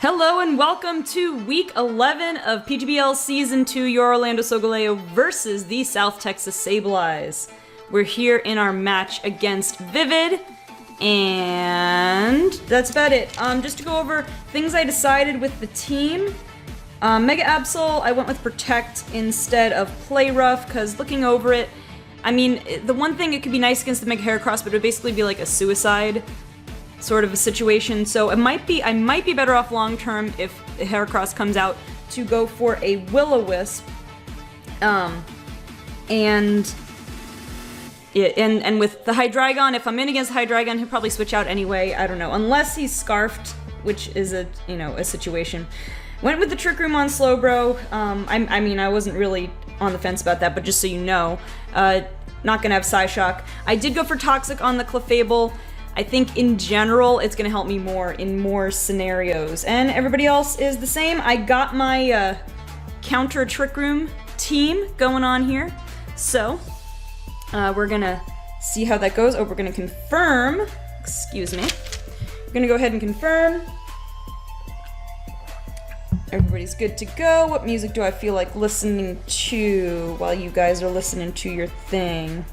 Hello and welcome to week 11 of PGBL Season 2, your Orlando Solgaleo versus the South Texas Sableyes. We're here in our match against Vivid, and that's about it. Just to go over things I decided with the team. Mega Absol, I went with Protect instead of Play Rough, because looking over it, I mean, the one thing, it could be nice against the Mega Heracross, but it would basically be like a suicide sort of a situation, so I might be better off long term if the Heracross comes out to go for a Will-O-Wisp, and with the Hydreigon, if I'm in against Hydreigon, he'll probably switch out anyway. I don't know, unless he's Scarfed, which is a situation. Went with the Trick Room on Slowbro. I mean, I wasn't really on the fence about that, but just so you know, not gonna have Psyshock. I did go for Toxic on the Clefable. I think in general, it's gonna help me more in more scenarios. And everybody else is the same. I got my counter Trick Room team going on here. So, we're gonna see how that goes. Oh, we're gonna confirm. Excuse me. We're gonna go ahead and confirm. Everybody's good to go. What music do I feel like listening to while you guys are listening to your thing?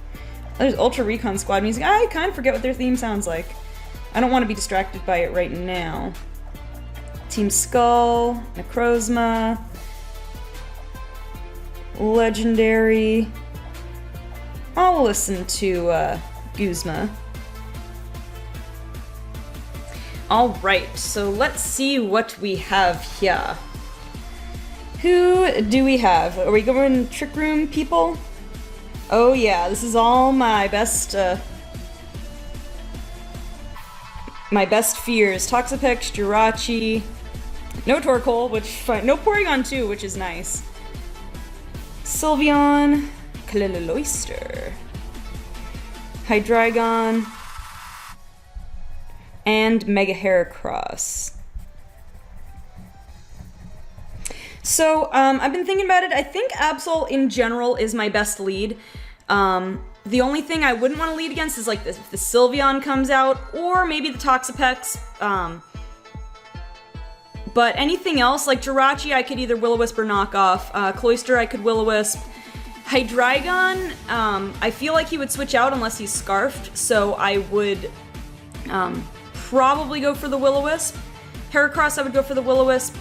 There's Ultra Recon Squad music. I kind of forget what their theme sounds like. I don't want to be distracted by it right now. Team Skull, Necrozma, Legendary. I'll listen to Guzma. Alright, so let's see what we have here. Who do we have? Are we going Trick Room people? Oh yeah, this is all my best fears. Toxapex, Jirachi, no Torkoal, no Porygon 2, which is nice. Sylveon, Clelaloister, Hydreigon, and Mega Heracross. So, I've been thinking about it. I think Absol in general is my best lead. The only thing I wouldn't want to lead against is like if the Sylveon comes out, or maybe the Toxapex. But anything else, like Jirachi, I could either Will-O-Wisp or knock off. Cloyster, I could Will-O-Wisp. Hydreigon, I feel like he would switch out unless he's Scarfed, so I would probably go for the Will-O-Wisp. Heracross, I would go for the Will-O-Wisp.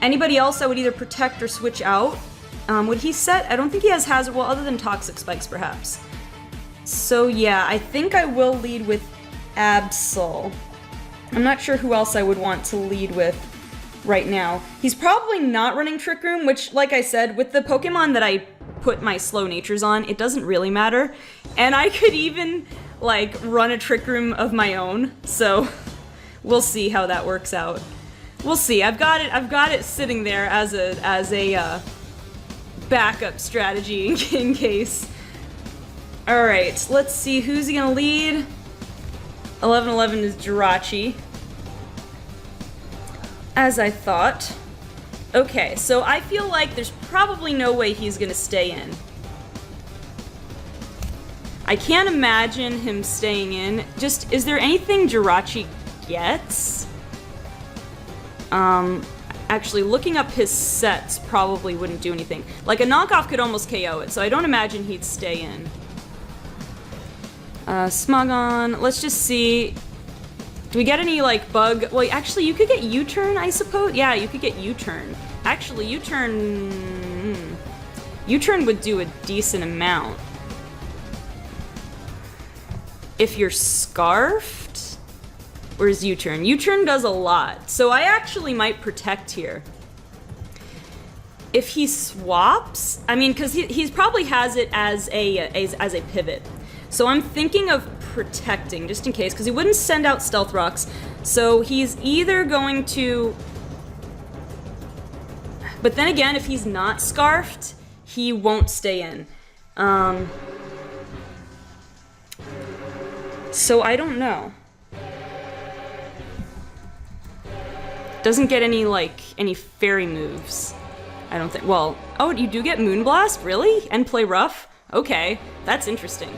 Anybody else I would either Protect or switch out. Would he set? I don't think he has Hazard, well, other than Toxic Spikes, perhaps. So yeah, I think I will lead with Absol. I'm not sure who else I would want to lead with right now. He's probably not running Trick Room, which, like I said, with the Pokemon that I put my slow natures on, it doesn't really matter. And I could even, like, run a Trick Room of my own, so we'll see how that works out. We'll see. I've got it sitting there as a backup strategy in case. All right, let's see who's he gonna lead. 11-11 is Jirachi, as I thought. Okay, so I feel like there's probably no way he's gonna stay in. I can't imagine him staying in. Just, is there anything Jirachi gets? Actually, looking up his sets probably wouldn't do anything. Like, a knockoff could almost KO it, so I don't imagine he'd stay in. Smogon, let's just see. Do we get any, like, bug? Well, actually, you could get U-turn, I suppose? Yeah, you could get U-turn. Actually, U-turn... U-turn would do a decent amount. If you're Scarfed? Or is U-turn? U-turn does a lot, so I actually might Protect here. If he swaps, I mean, because he probably has it as a pivot. So I'm thinking of Protecting, just in case, because he wouldn't send out Stealth Rocks. So he's either going to... But then again, if he's not Scarfed, he won't stay in. So I don't know. Doesn't get any, like, any fairy moves. I don't think. Well, oh, you do get Moonblast? Really? And Play Rough? Okay, that's interesting.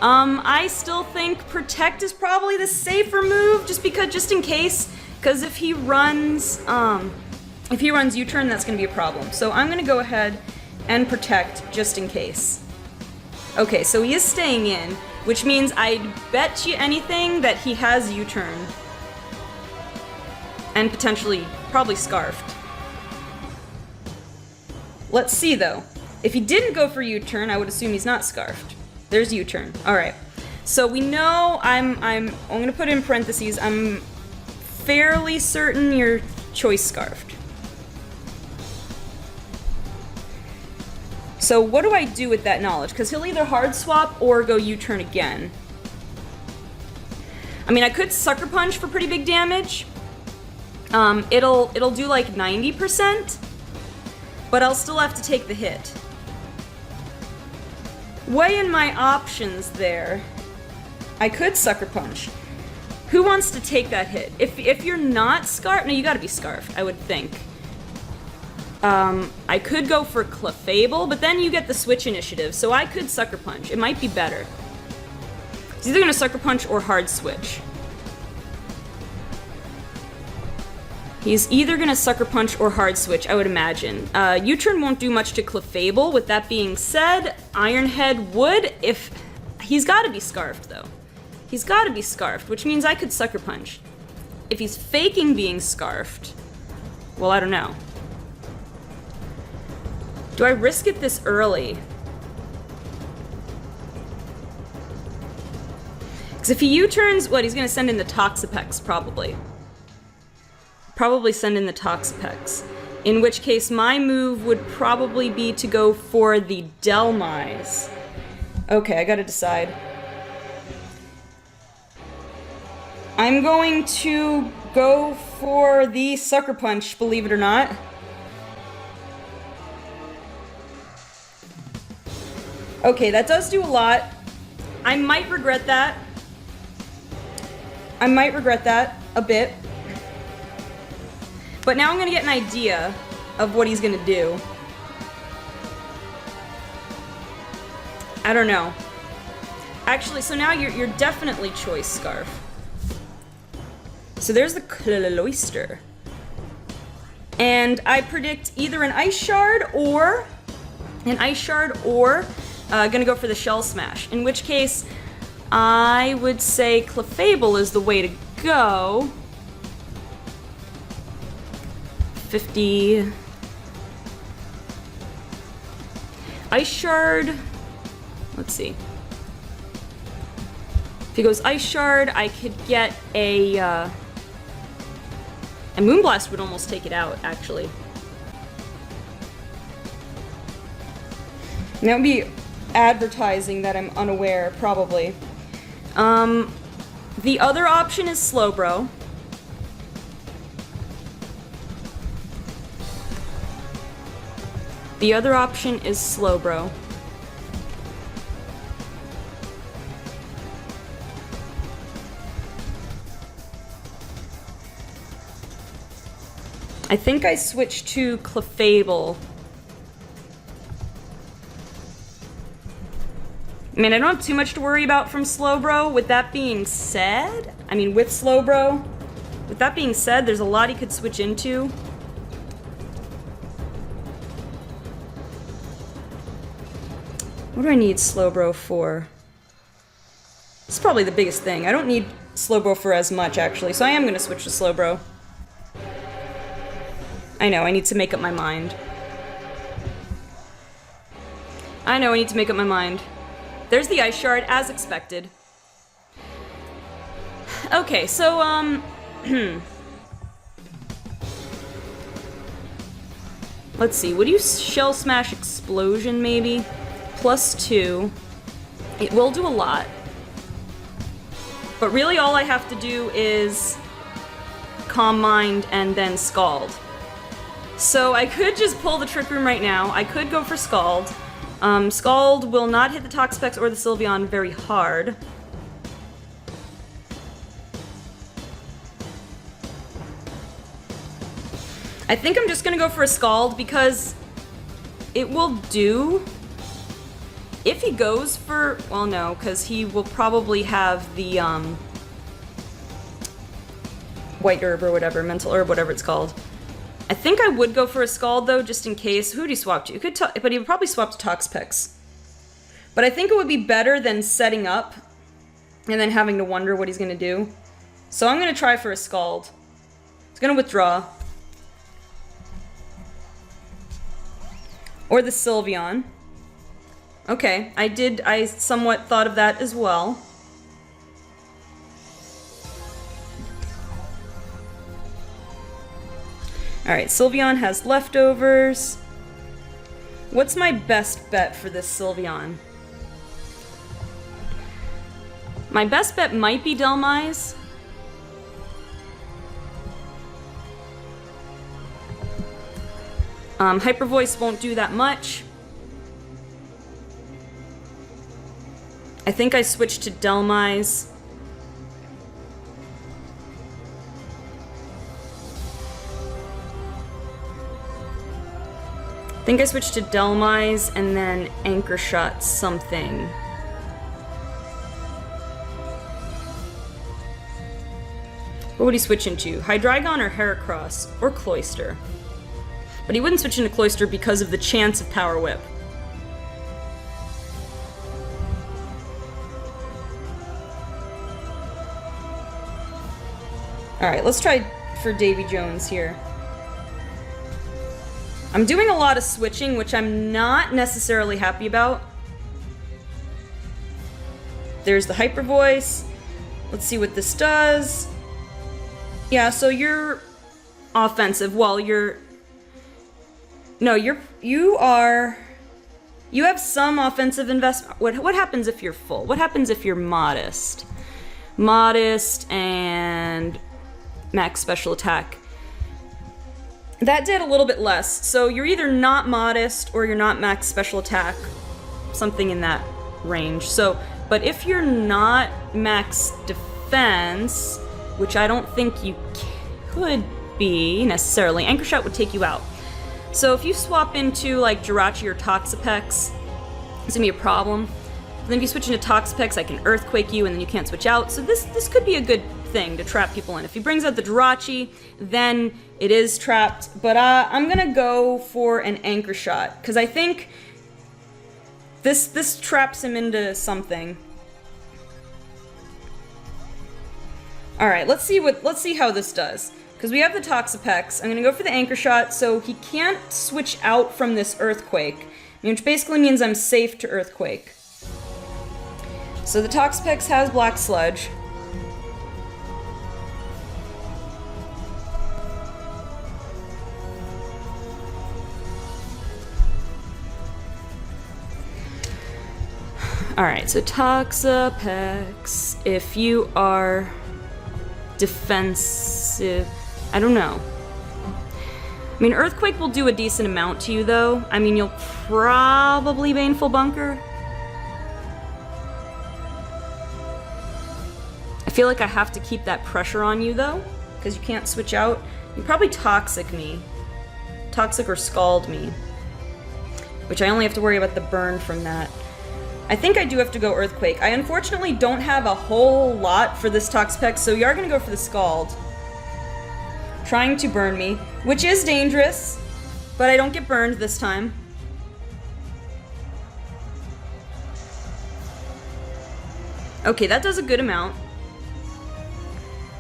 I still think Protect is probably the safer move, just in case Because if he runs U-turn, that's going to be a problem. So I'm going to go ahead and protect just in case. Okay, so he is staying in, which means I'd bet you anything that he has U-turn. And potentially, probably Scarfed. Let's see though. If he didn't go for U-turn, I would assume he's not Scarfed. There's U-turn. Alright. So we know I'm gonna put in parentheses, I'm fairly certain you're choice Scarfed. So what do I do with that knowledge? Because he'll either hard swap or go U-turn again. I mean, I could Sucker Punch for pretty big damage. It'll do like 90%, but I'll still have to take the hit. Weighing my options there. I could Sucker Punch. Who wants to take that hit? If you're not Scarfed, no, you gotta be Scarfed, I would think. I could go for Clefable, but then you get the switch initiative, so I could Sucker Punch. It might be better. He's either gonna Sucker Punch or hard switch. He's either gonna Sucker Punch or hard switch, I would imagine. U-turn won't do much to Clefable. With that being said, Iron Head would if... He's gotta be Scarfed, though. He's gotta be Scarfed, which means I could Sucker Punch. If he's faking being Scarfed, well, I don't know. Do I risk it this early? Because if he U-turns, what, he's gonna send in the Toxapex, probably. Probably send in the Toxapex. In which case, my move would probably be to go for the Delmise. Okay, I gotta decide. I'm going to go for the Sucker Punch, believe it or not. Okay, that does do a lot. I might regret that. I might regret that a bit. But now I'm gonna get an idea of what he's gonna do. I don't know. Actually, so now you're definitely choice Scarf. So there's the Cloyster. And I predict either an Ice Shard or gonna go for the Shell Smash. In which case, I would say Clefable is the way to go. 50. Ice Shard. Let's see. If he goes Ice Shard, I could get a Moonblast would almost take it out, actually. And that would be advertising that I'm unaware, probably. The other option is Slowbro. The other option is Slowbro. I think I switched to Clefable. I mean, I don't have too much to worry about from Slowbro. With that being said, with Slowbro, with that being said, there's a lot he could switch into. What do I need Slowbro for? This is probably the biggest thing. I don't need Slowbro for as much, actually, so I am going to switch to Slowbro. I know, I need to make up my mind. I know, I need to make up my mind. There's the Ice Shard, as expected. Okay, so, let's see, would you Shell Smash Explosion, maybe? +2. It will do a lot. But really all I have to do is Calm Mind and then Scald. So I could just pull the Trick Room right now. I could go for Scald. Scald will not hit the Toxapex or the Sylveon very hard. I think I'm just gonna go for a Scald because it will do. If he goes for, well, no, because he will probably have the white herb or whatever, mental herb, whatever it's called. I think I would go for a Scald, though, just in case. Who'd he swap to? But he would probably swap to Toxapex. But I think it would be better than setting up and then having to wonder what he's going to do. So I'm going to try for a Scald. He's going to withdraw. Or the Sylveon. Okay, I somewhat thought of that as well. Alright, Sylveon has leftovers. What's my best bet for this Sylveon? My best bet might be Delmise. Hyper Voice won't do that much. I think I switched to Delmise. I think I switched to Delmise and then Anchor Shot something. What would he switch into? Hydreigon or Heracross? Or Cloyster? But he wouldn't switch into Cloyster because of the chance of Power Whip. Alright, let's try for Davy Jones here. I'm doing a lot of switching, which I'm not necessarily happy about. There's the Hyper Voice. Let's see what this does. Yeah, so you're offensive. Well, you have some offensive investment. What happens if you're full? What happens if you're modest? Modest and max special attack. That did a little bit less. So you're either not modest or you're not max special attack. Something in that range. So, but if you're not max defense, which I don't think you could be necessarily, Anchor Shot would take you out. So if you swap into like Jirachi or Toxapex, it's gonna be a problem. Then if you switch into Toxapex, I can Earthquake you and then you can't switch out. So this could be a good thing to trap people in. If he brings out the Jirachi, then it is trapped. But I'm gonna go for an Anchor Shot because I think this traps him into something. All right, let's see how this does. Because we have the Toxapex. I'm gonna go for the Anchor Shot so he can't switch out from this Earthquake, which basically means I'm safe to Earthquake. So the Toxapex has Black Sludge. Alright, so Toxapex, if you are defensive, I don't know. I mean, Earthquake will do a decent amount to you, though. I mean, you'll probably Baneful Bunker. I feel like I have to keep that pressure on you, though, because you can't switch out. You probably Toxic me. Toxic or Scald me. Which I only have to worry about the burn from that. I think I do have to go Earthquake. I unfortunately don't have a whole lot for this Toxapex, so you are going to go for the Scald. Trying to burn me, which is dangerous, but I don't get burned this time. Okay, that does a good amount.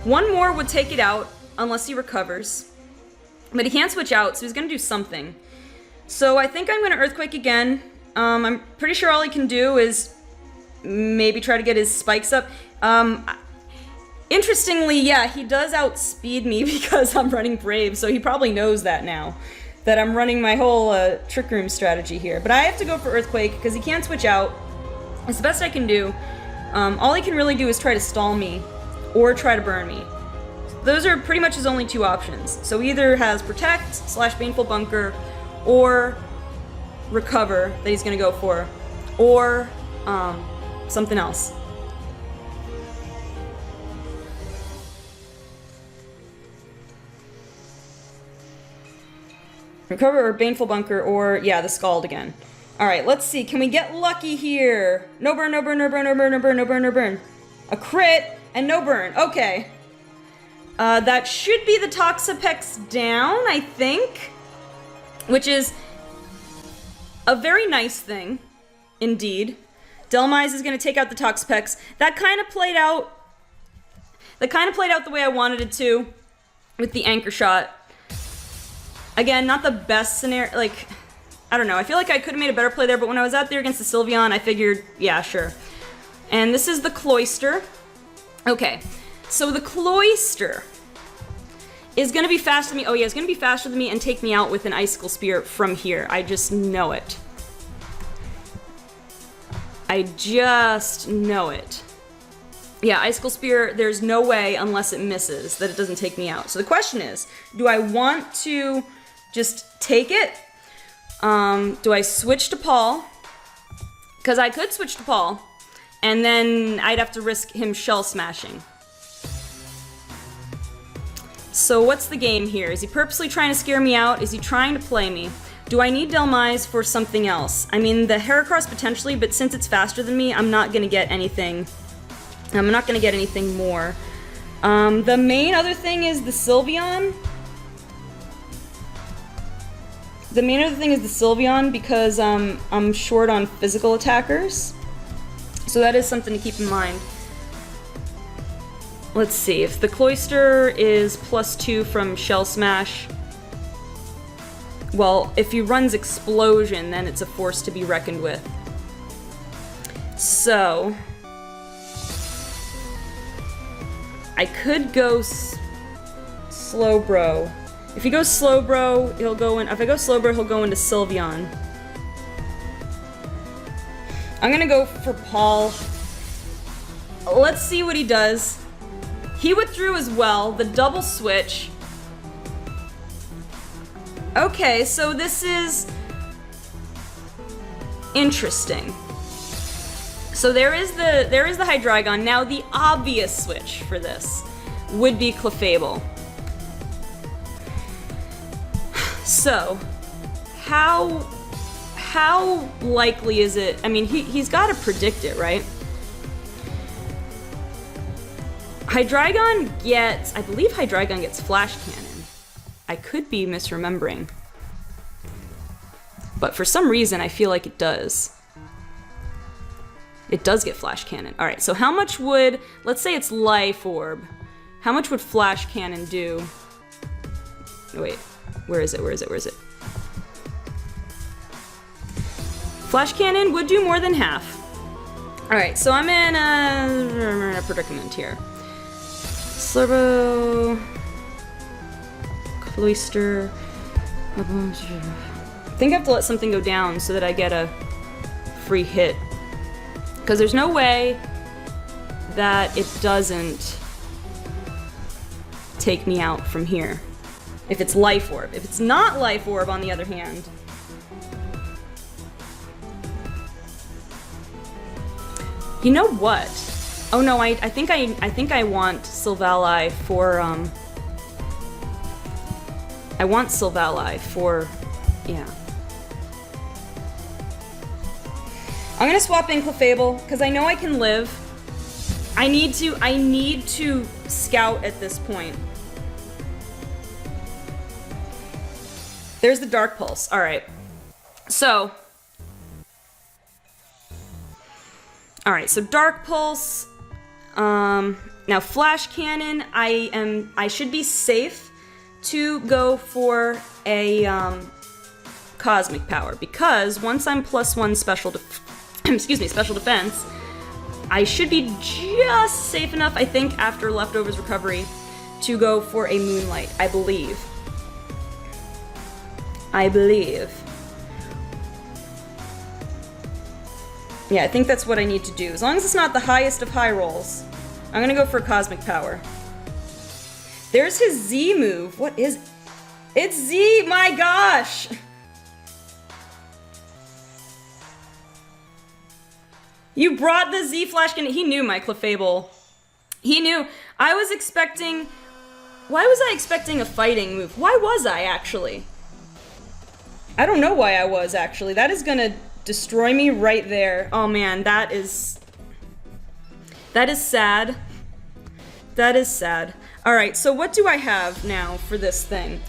One more would take it out, unless he recovers. But he can't switch out, so he's going to do something. So I think I'm going to Earthquake again. I'm pretty sure all he can do is maybe try to get his spikes up. Interestingly, yeah, he does outspeed me because I'm running Brave, so he probably knows that now. That I'm running my whole Trick Room strategy here. But I have to go for Earthquake because he can't switch out. It's the best I can do. All he can really do is try to stall me or try to burn me. Those are pretty much his only two options. So he either has Protect / Baneful Bunker or Recover that he's going to go for, or something else. Recover or Baneful Bunker or, yeah, the Scald again. Alright, let's see. Can we get lucky here? No burn, no burn, no burn, no burn, no burn, no burn, no burn. A crit and no burn. Okay. That should be the Toxapex down, I think. Which is a very nice thing, indeed. Delmise is going to take out the Toxapex. That kind of played out the way I wanted it to with the Anchor Shot. Again, not the best scenario, like, I don't know. I feel like I could have made a better play there, but when I was out there against the Sylveon, I figured, yeah, sure. And this is the Cloyster. Okay, so the Cloyster is going to be faster than me. Oh yeah, it's going to be faster than me and take me out with an Icicle Spear from here. I just know it. I just know it. Yeah, Icicle Spear, there's no way, unless it misses, that it doesn't take me out. So the question is, do I want to just take it? Do I switch to Paul? Because I could switch to Paul, and then I'd have to risk him Shell Smashing. So what's the game here? Is he purposely trying to scare me out? Is he trying to play me? Do I need Delmise for something else? I mean, the Heracross potentially, but since it's faster than me, I'm not going to get anything. I'm not going to get anything more. The main other thing is the Sylveon. The main other thing is the Sylveon because I'm short on physical attackers. So that is something to keep in mind. Let's see, if the Cloyster is +2 from Shell Smash, well, if he runs Explosion, then it's a force to be reckoned with. So I could go Slowbro. If he goes Slowbro, he'll go in. If I go Slowbro, he'll go into Sylveon. I'm gonna go for Paul. Let's see what he does. He withdrew as well, the double switch. Okay, so this is interesting. So there is the Hydreigon. Now the obvious switch for this would be Clefable. So, how likely is it? I mean, he's got to predict it, right? Hydreigon gets, I believe Hydreigon gets Flash Cannon. I could be misremembering. But for some reason, I feel like it does. It does get Flash Cannon. Alright, so how much would, let's say it's Life Orb. How much would Flash Cannon do? Oh, wait, where is it? Flash Cannon would do more than half. Alright, so I'm in a predicament here. Slurbo, Cloyster. I think I have to let something go down so that I get a free hit. Because there's no way that it doesn't take me out from here. If it's Life Orb. If it's not Life Orb, on the other hand. You know what? Oh no, I think I want Solgaleo for I want Solgaleo for, yeah. I'm gonna swap in Clefable because I know I can live. I need to scout at this point. There's the Dark Pulse. All right. So. All right. So Dark Pulse. Now Flash Cannon. I should be safe to go for a Cosmic Power because once I'm +1 special special defense, I should be just safe enough, I think, after Leftovers Recovery to go for a Moonlight, I believe. Yeah, I think that's what I need to do. As long as it's not the highest of high rolls, I'm gonna go for a Cosmic Power. There's his Z move. What is... It's Z! My gosh! You brought the Z Flash Cannon. He knew my Clefable. He knew. I was expecting... Why was I expecting a fighting move? Why was I, actually? I don't know why I was, actually. That is gonna destroy me right there. Oh, man. That is sad. That is sad. Alright, so what do I have now for this thing?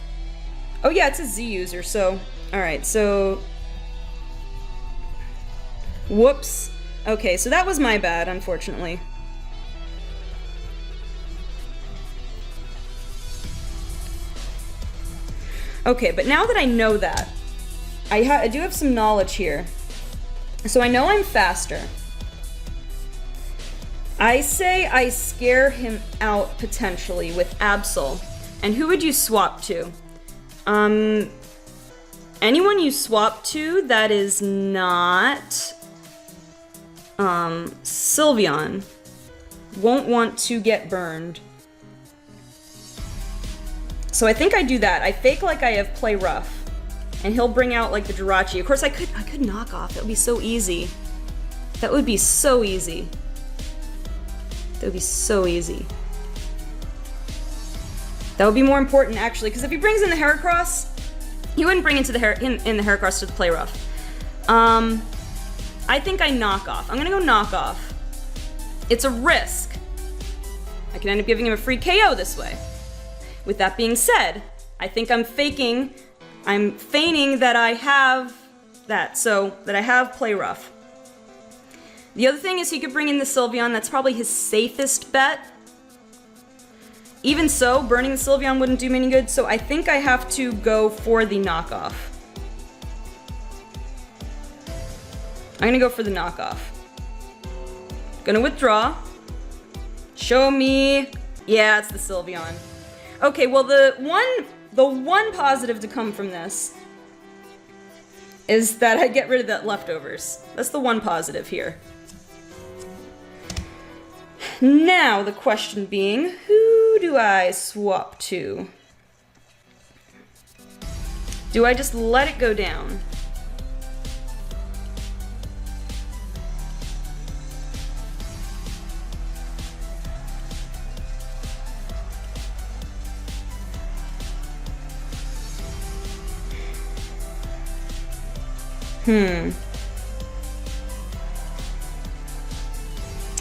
Oh yeah, it's a Z user, so... Alright, so... Whoops. Okay, so that was my bad, unfortunately. Okay, but now that I know that, I do have some knowledge here. So I know I'm faster. I say I scare him out potentially with Absol. And who would you swap to? Anyone you swap to that is not Sylveon won't want to get burned. So I think I do that. I fake like I have Play Rough, and he'll bring out like the Jirachi. Of course, I could knock off. That would be so easy. That would be so easy. That would be so easy. That would be more important actually, because if he brings in the Heracross, he wouldn't bring into the in the Heracross to the Play Rough. I think I knock off. I'm gonna go knock off. It's a risk. I can end up giving him a free KO this way. With that being said, I think I'm feigning that I have that, so that I have Play Rough. The other thing is he could bring in the Sylveon. That's probably his safest bet. Even so, burning the Sylveon wouldn't do me any good, so I think I have to go for the knockoff. I'm gonna go for the knockoff. Gonna withdraw. Show me. Yeah, it's the Sylveon. Okay, well the one positive to come from this is that I get rid of that leftovers. That's the one positive here. Now, the question being, who do I swap to? Do I just let it go down?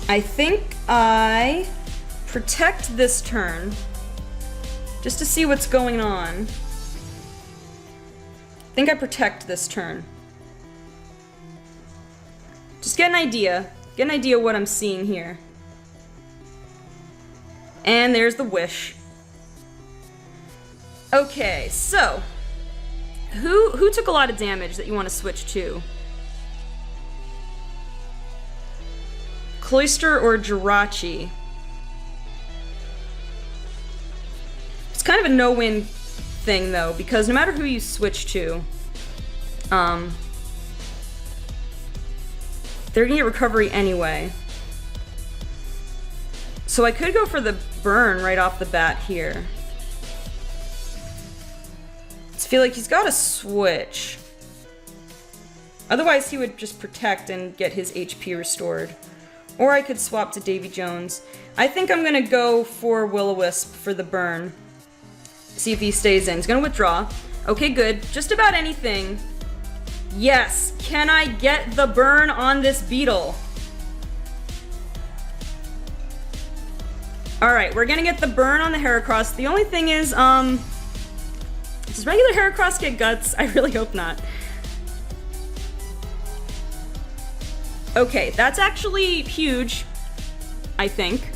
I think I protect this turn just to see what's going on. I think I protect this turn. Just get an idea. Get an idea of what I'm seeing here. And there's the wish. Okay, so who took a lot of damage that you want to switch to? Cloyster or Jirachi? It's kind of a no-win thing though, because no matter who you switch to, they're gonna get recovery anyway. So I could go for the burn right off the bat here. I feel like he's got to switch. Otherwise he would just protect and get his HP restored. Or I could swap to Davy Jones. I think I'm gonna go for Will-O-Wisp for the burn. See if he stays in. He's gonna withdraw. Okay, good. Just about anything. Yes! Can I get the burn on this beetle? Alright, we're gonna get the burn on the Heracross. The only thing is, does regular Heracross get guts? I really hope not. Okay, that's actually huge, I think.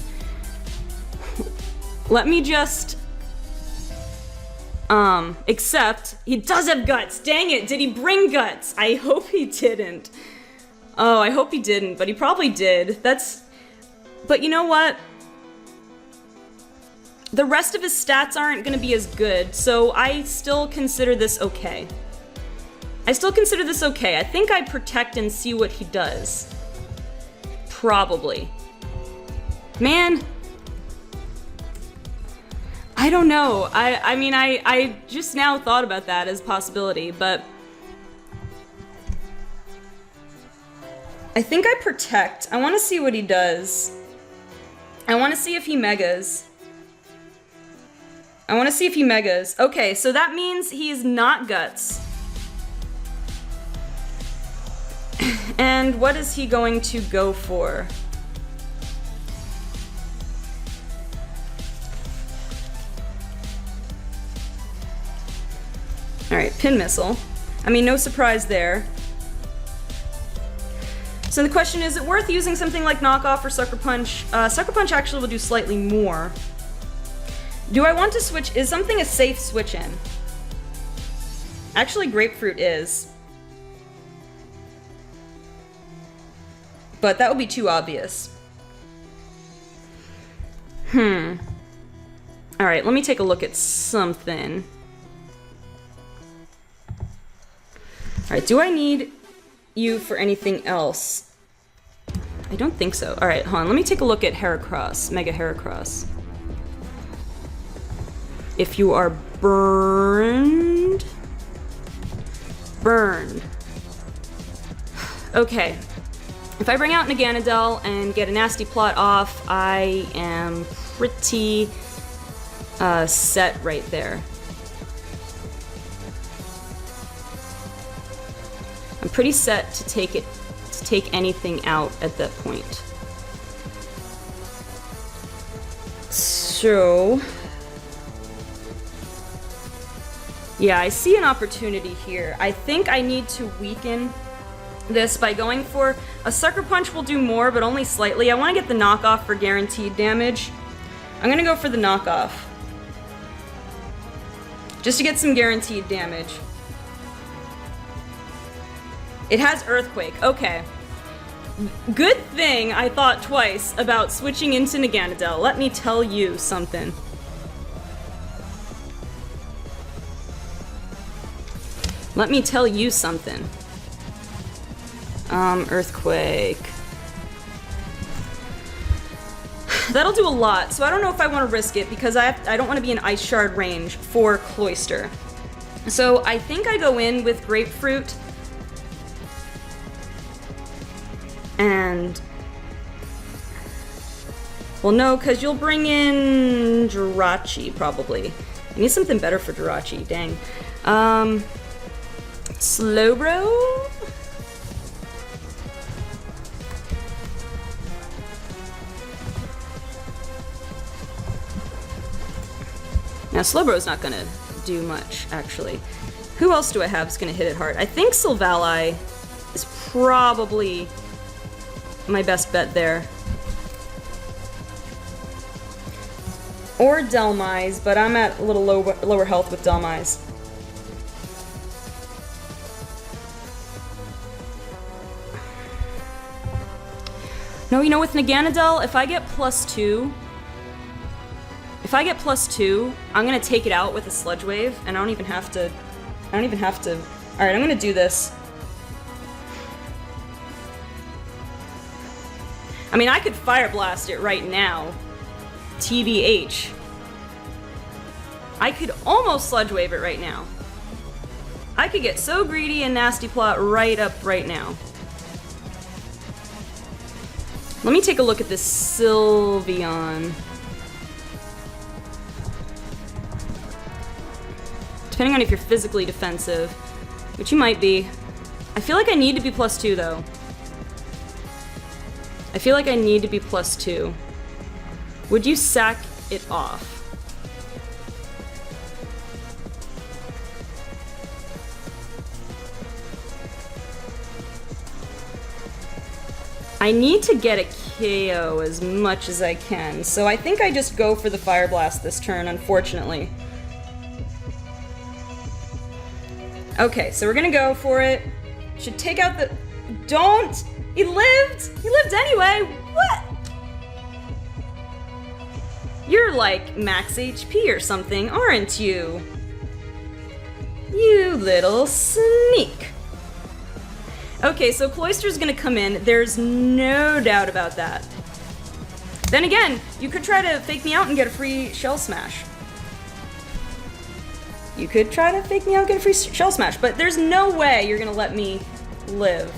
Let me just... except, he does have guts! Dang it, did he bring guts? I hope he didn't. Oh, I hope he didn't, but he probably did. That's... But you know what? The rest of his stats aren't gonna be as good, so I still consider this okay. I still consider this okay. I think I protect and see what he does. Probably. Man. I don't know. I mean, I just now thought about that as a possibility, but... I think I protect. I want to see what he does. I want to see if he megas. I want to see if he megas. Okay, so that means he's not guts. And what is he going to go for? Alright, pin missile. I mean, no surprise there. So the question is it worth using something like knockoff or sucker punch? Sucker punch actually will do slightly more. Do I want to switch? Is something a safe switch in? Actually, grapefruit is. But that would be too obvious. Alright, let me take a look at something. Alright, do I need you for anything else? I don't think so. Alright, hold on. Let me take a look at Heracross, Mega Heracross. If you are burned... Burned. Okay. If I bring out Naganadel and get a nasty plot off, I am pretty set right there. I'm pretty set to take anything out at that point. So yeah, I see an opportunity here. I think I need to weaken this by going for a sucker punch will do more, but only slightly. I want to get the knockoff for guaranteed damage. I'm gonna go for the knockoff. Just to get some guaranteed damage. It has Earthquake, okay. Good thing I thought twice about switching into Naganadel. Let me tell you something. Let me tell you something. Earthquake. That'll do a lot, so I don't know if I want to risk it because I don't want to be in Ice Shard range for Cloyster. So I think I go in with Grapefruit. And... well, no, because you'll bring in Jirachi, probably. I need something better for Jirachi, dang. Slowbro? Now, Slowbro's not gonna do much, actually. Who else do I have that's gonna hit it hard? I think Silvally is probably my best bet there. Or Delmise, but I'm at a little lower health with Delmise. No, you know, with Naganadel, if I get +2, I'm gonna take it out with a Sludge Wave, and I don't even have to. Alright, I'm gonna do this. I mean, I could Fire Blast it right now. TBH. I could almost Sludge Wave it right now. I could get so greedy and Nasty Plot right now. Let me take a look at this Sylveon. Depending on if you're physically defensive, which you might be. I feel like I need to be +2 though. I feel like I need to be +2. Would you sack it off? I need to get a KO as much as I can, so I think I just go for the Fire Blast this turn, unfortunately. Okay, so we're gonna go for it. Should take out the... Don't! He lived! He lived anyway! What? You're like max HP or something, aren't you? You little sneak. Okay, so Cloyster's gonna come in. There's no doubt about that. Then again, you could try to fake me out and get a free Shell Smash. You could try to fake me out and get a free Shell Smash, but there's no way you're gonna let me live.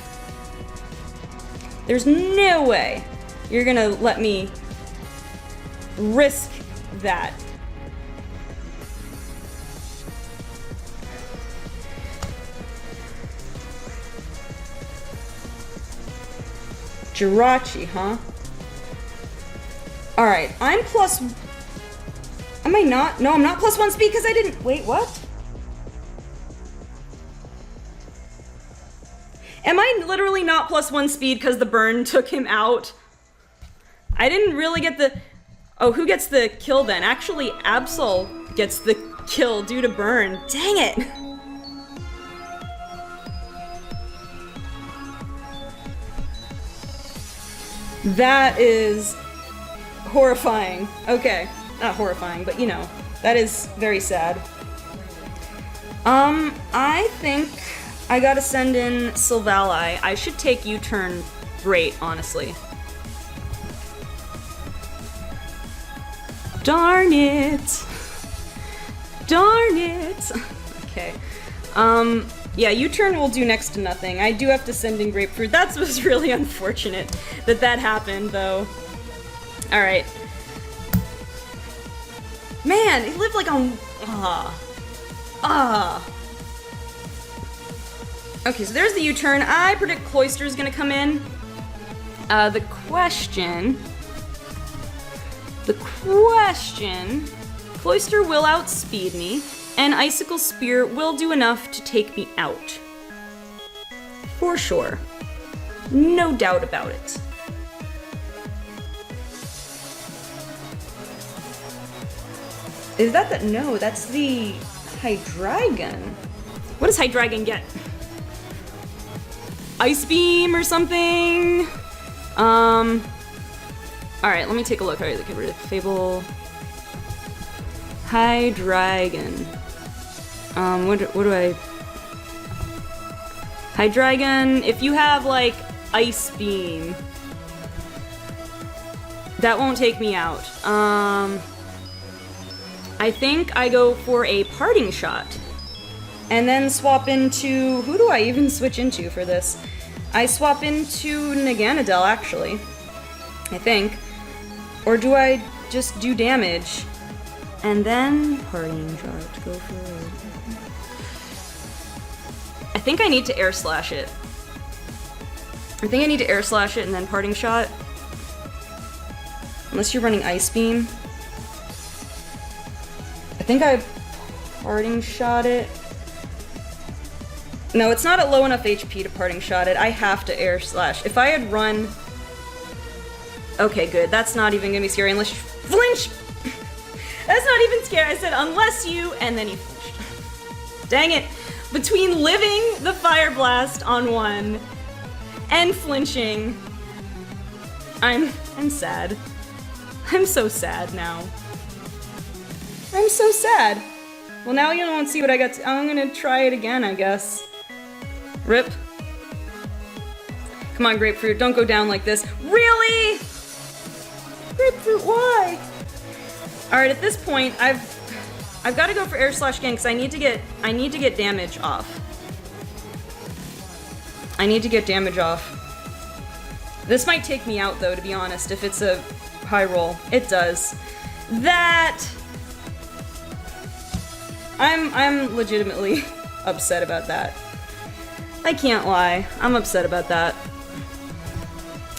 There's no way you're gonna let me risk that. Jirachi, huh? Alright, I'm plus... Am I not? No, I'm not +1 speed because I didn't... Wait, what? Am I literally not +1 speed because the burn took him out? I didn't really get the... Oh, who gets the kill then? Actually, Absol gets the kill due to burn. Dang it! That is horrifying. Okay, not horrifying, but you know, that is very sad. I think I gotta send in Solgaleo. I should take U-turn great, honestly. Darn it! Darn it! Okay. Yeah, U-turn will do next to nothing. I do have to send in grapefruit. That was really unfortunate that that happened, though. Alright. Man, it lived like on... Okay, so there's the U-turn. I predict Cloyster's gonna come in. The question... Cloyster will outspeed me, and Icicle Spear will do enough to take me out. For sure. No doubt about it. Is that the... No, that's the Hydreigon. What does Hydreigon get? Ice Beam or something? Alright, let me take a look. Alright, get rid of Fable. Hydreigon. What do I... Hydreigon, if you have, like, Ice Beam, that won't take me out. I think I go for a Parting Shot. And then swap into... Who do I even switch into for this? I swap into Naganadel, actually. I think. Or do I just do damage? And then Parting Shot. Go for it. I think I need to Air Slash it. I think I need to Air Slash it and then Parting Shot. Unless you're running Ice Beam. I think I Parting Shot it. No, it's not at low enough HP to Parting Shot it. I have to Air Slash. If I had run... Okay, good. That's not even gonna be scary unless you flinch! That's not even scary. I said unless you... And then you flinched. Dang it. Between living the Fire Blast on one and flinching, I'm sad. I'm so sad now. I'm so sad. Well, now you won't see what I got to... I'm gonna try it again, I guess. Rip. Come on, Grapefruit, don't go down like this. Really? Grapefruit, why? Alright, at this point, I've got to go for Air Slash again because I need to get damage off. I need to get damage off. This might take me out though, to be honest, if it's a high roll. It does. That... I'm legitimately upset about that. I can't lie. I'm upset about that.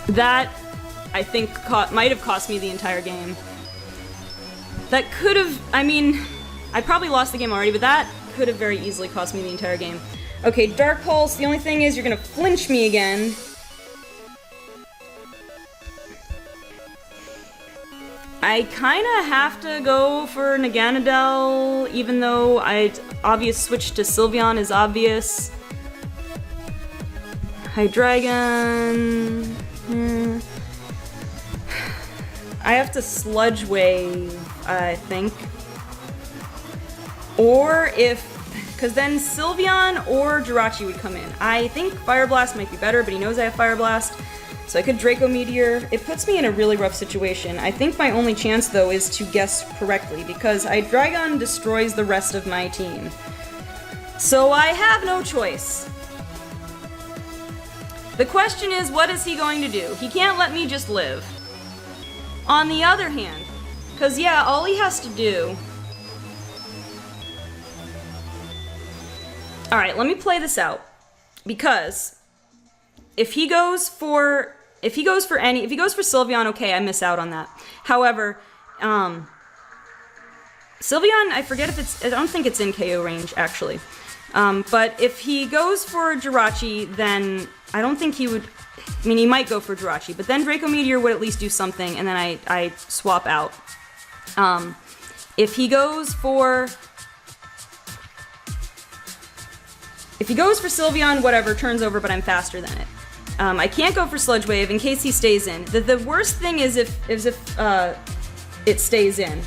That, I think, might have cost me the entire game. That could have... I mean, I probably lost the game already, but that could have very easily cost me the entire game. Okay, Dark Pulse. The only thing is you're gonna flinch me again. I kinda have to go for Naganadel, even though obvious switch to Sylveon is obvious. Hydreigon... I have to Sludge Wave, I think. Or if... Because then Sylveon or Jirachi would come in. I think Fire Blast might be better, but he knows I have Fire Blast. So I could Draco Meteor. It puts me in a really rough situation. I think my only chance, though, is to guess correctly, because Hydreigon destroys the rest of my team. So I have no choice. The question is, what is he going to do? He can't let me just live. On the other hand, because yeah, all he has to do... Alright, let me play this out. Because if he goes for Sylveon, okay, I miss out on that. However, Sylveon, I forget if it's... I don't think it's in KO range, actually. But if he goes for Jirachi, then I don't think he would... I mean, he might go for Jirachi, but then Draco Meteor would at least do something, and then I swap out. If he goes for Sylveon, whatever, turns over, but I'm faster than it. I can't go for Sludge Wave in case he stays in. The worst thing is if it stays in.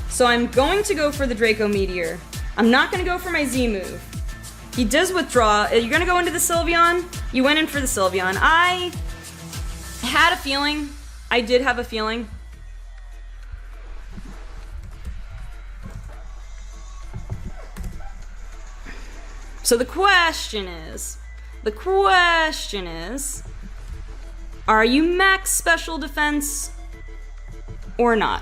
So I'm going to go for the Draco Meteor. I'm not going to go for my Z move. He does withdraw. You're going to go into the Sylveon? You went in for the Sylveon. I had a feeling. I did have a feeling. So the question is, are you max special defense or not?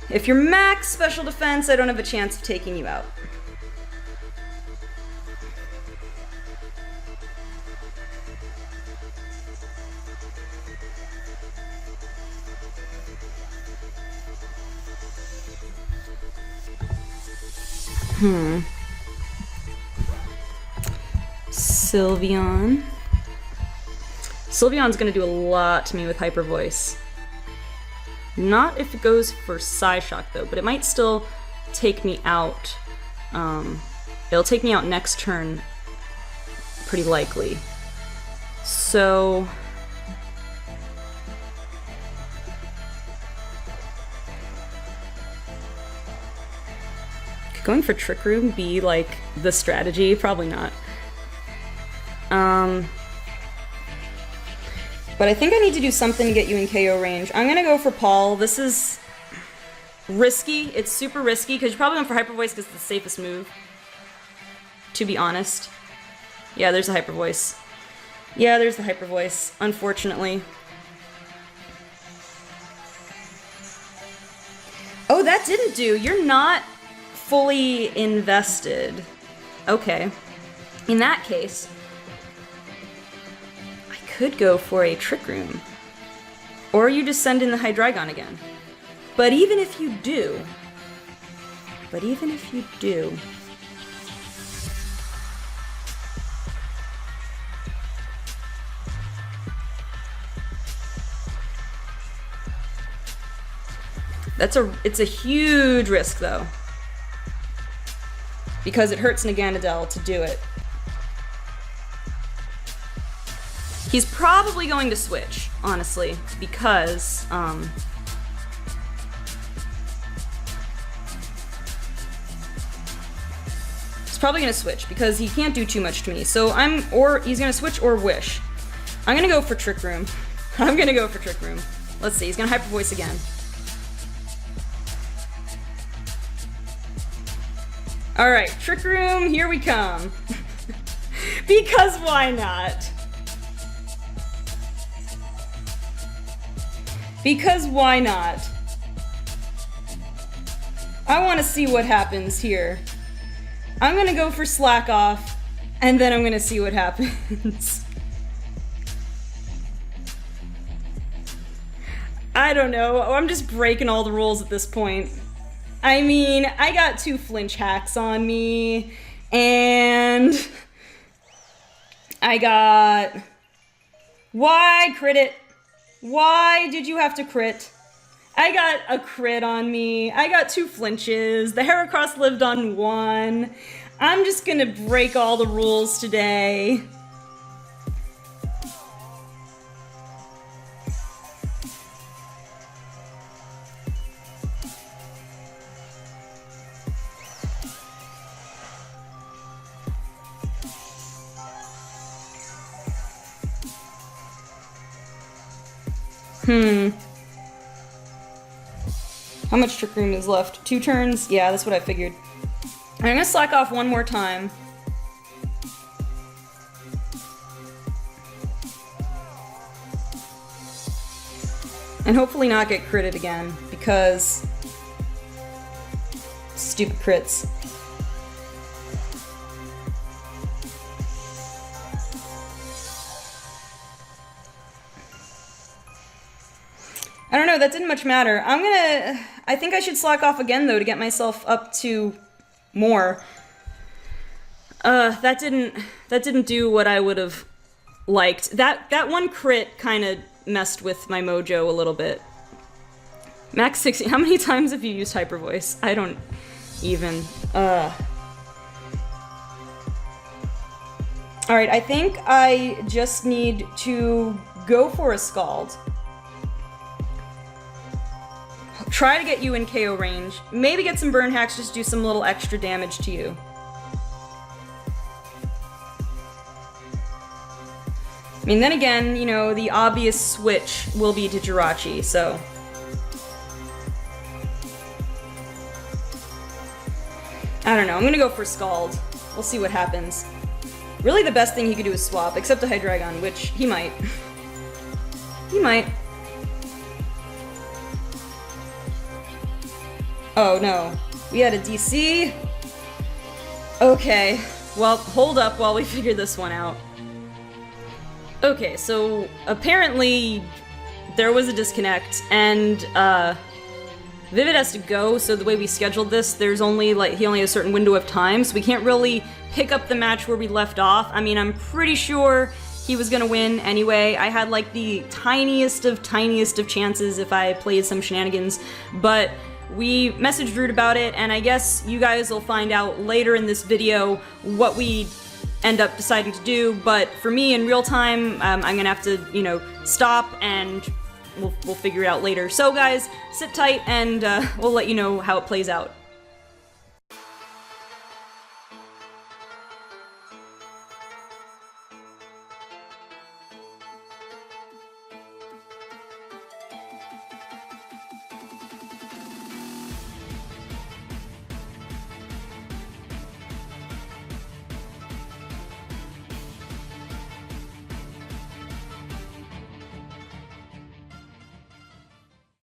If you're max special defense, I don't have a chance of taking you out. Sylveon. Sylveon's gonna do a lot to me with Hyper Voice. Not if it goes for Psyshock though, but it might still take me out. It'll take me out next turn, pretty likely. So... could going for Trick Room be like the strategy? Probably not. But I think I need to do something to get you in KO range. I'm gonna go for Paul. This is risky. It's super risky because you're probably going for Hyper Voice because it's the safest move. To be honest. Yeah, there's a Hyper Voice. Yeah, there's the Hyper Voice, unfortunately. Oh, that didn't do. You're not fully invested. Okay. In that case, could go for a Trick Room. Or you just send in the Hydreigon again. But even if you do... it's a huge risk though. Because it hurts Naganadel to do it. He's probably going to switch, honestly, because, he's probably going to switch, because he can't do too much to me. So or he's going to switch or Wish. I'm going to go for Trick Room. Let's see, he's going to Hyper Voice again. Alright, Trick Room, here we come. Because why not? Because why not? I want to see what happens here. I'm gonna go for Slack Off, and then I'm gonna see what happens. I don't know. I'm just breaking all the rules at this point. I mean, I got 2 flinch hacks on me, and I got... Why crit it? Why did you have to crit? I got a crit on me. I got 2 flinches. The Heracross lived on 1. I'm just gonna break all the rules today. How much Trick Room is left? 2 turns? Yeah, that's what I figured. I'm gonna Slack Off one more time. And hopefully not get critted again, because... stupid crits. I don't know, that didn't much matter. I think I should Slack Off again, though, to get myself up to more. That didn't do what I would have liked. That one crit kind of messed with my mojo a little bit. Max 60. How many times have you used Hyper Voice? I don't even. Alright, I think I just need to go for a Scald. Try to get you in KO range. Maybe get some burn hacks, just do some little extra damage to you. I mean, then again, you know, the obvious switch will be to Jirachi, so... I don't know, I'm gonna go for Scald. We'll see what happens. Really the best thing he could do is swap, except a Hydreigon, which he might. He might. Oh no, we had a DC? Okay, well, hold up while we figure this one out. Okay, so apparently there was a disconnect, and Vivid has to go, so the way we scheduled this, there's only, like, he only has a certain window of time, so we can't really pick up the match where we left off. I mean, I'm pretty sure he was gonna win anyway. I had, like, the tiniest of chances if I played some shenanigans, but we messaged Root about it, and I guess you guys will find out later in this video what we end up deciding to do, but for me, in real time, I'm gonna have to, you know, stop and we'll figure it out later. So guys, sit tight and we'll let you know how it plays out.